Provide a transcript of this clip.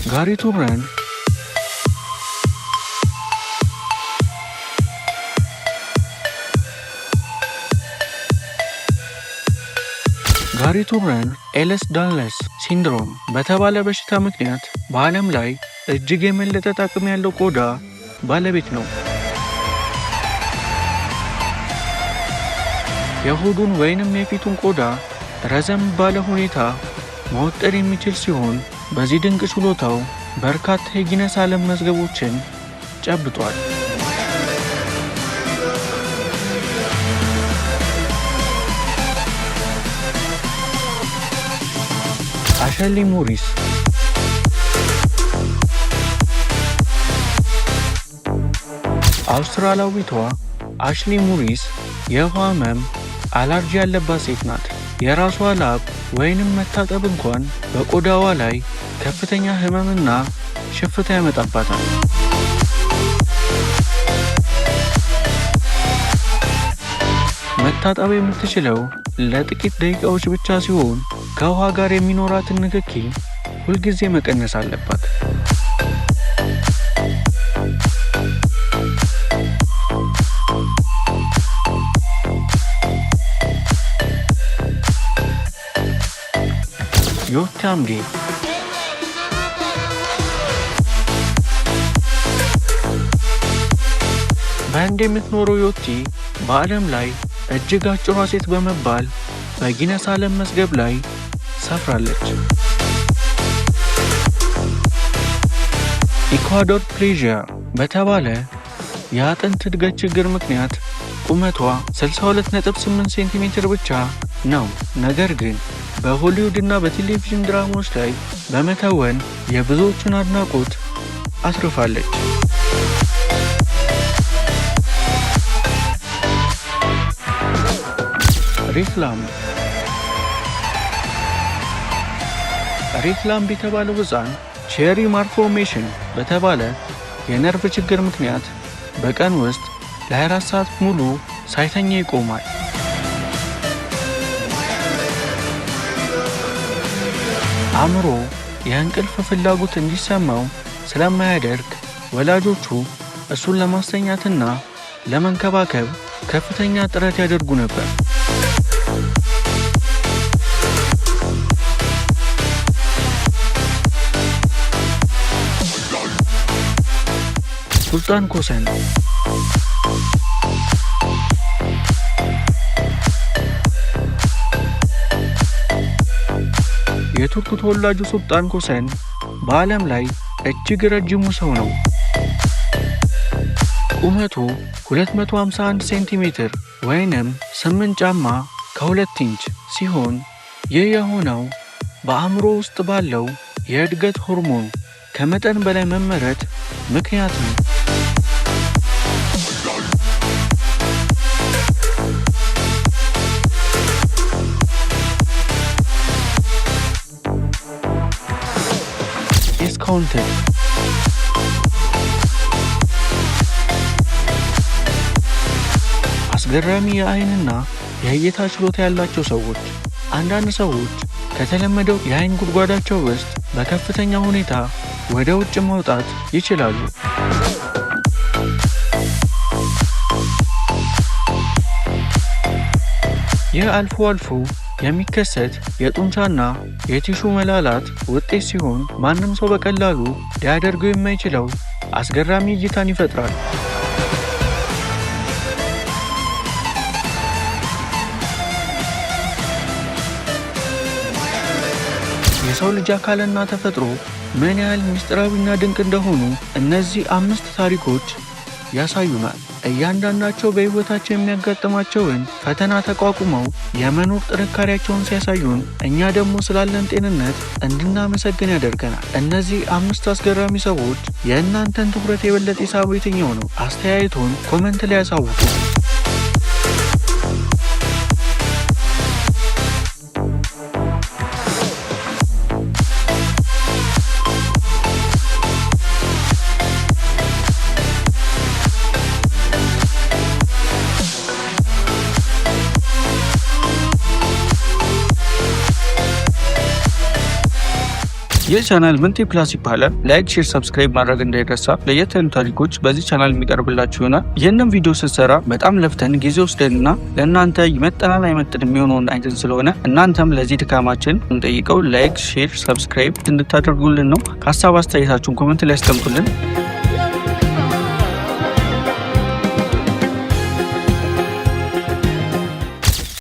ጋሪ ቱብረን ኤለስ ዳንለስ ሲንድሮም በተባለ በሽታ ምክንያት በዓለም ላይ እጅግ የመለጠጥ አቅም ያለው ቆዳ ባለቤት ነው። የሆዱን ወይንም የፊቱን ቆዳ ረዘም ባለ ሁኔታ መወጠር የሚችል ሲሆን በዚህ ድንቅ ችሎታው በርካታ የጊነስ ዓለም መዝገቦችን ጨብጧል። አሸሊ ሞሪስ አውስትራሊያዊቷ አሽሊ ሞሪስ የውሃ ህመም አለርጂ ያለባት ሴት ናት። የራሷ ላብ ወይንም መታጠብ እንኳን በቆዳዋ ላይ ከፍተኛ ህመምና ሽፍታ ያመጣባታል። መታጠብ የምትችለው ለጥቂት ደቂቃዎች ብቻ ሲሆን ከውሃ ጋር የሚኖራትን ንክኪ ሁልጊዜ መቀነስ አለባት። ዮታምጌ በህንድ የምትኖረው ዮቲ በዓለም ላይ እጅግ አጭሯ ሴት በመባል በጊነስ ዓለም መዝገብ ላይ ሰፍራለች። ኢኳዶር ፕሌዥያ በተባለ የአጥንት እድገት ችግር ምክንያት ቁመቷ 62.8 ሴንቲሜትር ብቻ ነው። ነገር ግን በሆሊውድ እና በቴሌቪዥን ድራማዎች ላይ በመተወን የብዙዎቹን አድናቆት አትርፋለች። ሪክላምብ የተባለው ሕፃን ቼሪ ማልፎርሜሽን በተባለ የነርቭ ችግር ምክንያት በቀን ውስጥ ለ24 ሰዓት ሙሉ ሳይተኛ ይቆማል። አእምሮ የእንቅልፍ ፍላጎት እንዲሰማው ስለማያደርግ ወላጆቹ እሱን ለማስተኛትና ለመንከባከብ ከፍተኛ ጥረት ያደርጉ ነበር። ሱልጣን ኮሰን የቱርክ ተወላጁ ሱልጣን ኮሰን በዓለም ላይ እጅግ ረጅሙ ሰው ነው። ቁመቱ 251 ሴንቲሜትር ወይንም 8 ጫማ ከ2 ኢንች ሲሆን ይህ የሆነው በአእምሮ ውስጥ ባለው የእድገት ሆርሞን ከመጠን በላይ መመረት ምክንያት ነው። ኢስካውንተን አስገራሚ የአይንና የእይታ ችሎታ ያላቸው ሰዎች። አንዳንድ ሰዎች ከተለመደው የአይን ጉድጓዳቸው ውስጥ በከፍተኛ ሁኔታ ወደ ውጭ መውጣት ይችላሉ። ይህ አልፎ አልፎ የሚከሰት የጡንቻና የቲሹ መላላት ውጤት ሲሆን ማንም ሰው በቀላሉ ሊያደርገው የማይችለው አስገራሚ እይታን ይፈጥራል። የሰው ልጅ አካልና ተፈጥሮ ምን ያህል ምስጢራዊና ድንቅ እንደሆኑ እነዚህ 5 ታሪኮች ያሳዩናል። እያንዳንዳቸው በሕይወታቸው የሚያጋጥማቸውን ፈተና ተቋቁመው የመኖር ጥንካሬያቸውን ሲያሳዩን፣ እኛ ደግሞ ስላለን ጤንነት እንድናመሰግን ያደርገናል። እነዚህ 5 አስገራሚ ሰዎች የእናንተን ትኩረት የበለጠ የሳበው የትኛው ነው? አስተያየቶን ኮመንት ላይ ያሳውቁ። ይህ ቻናል ምንቴ ፕላስ ይባላል። ላይክ፣ ሼር፣ ሰብስክራይብ ማድረግ እንዳይረሳ። ለየት ያሉ ታሪኮች በዚህ ቻናል የሚቀርብላችሁ ይሆናል። ይህንን ቪዲዮ ስትሰራ በጣም ለፍተን ጊዜ ወስደንና ለእናንተ ይመጠናል አይመጥን የሚሆነውን አይተን ስለሆነ እናንተም ለዚህ ድካማችን እንጠይቀው ላይክ፣ ሼር፣ ሰብስክራይብ እንድታደርጉልን ነው። ሀሳብ አስተያየታችሁን ኮመንት ላይ አስቀምጡልን።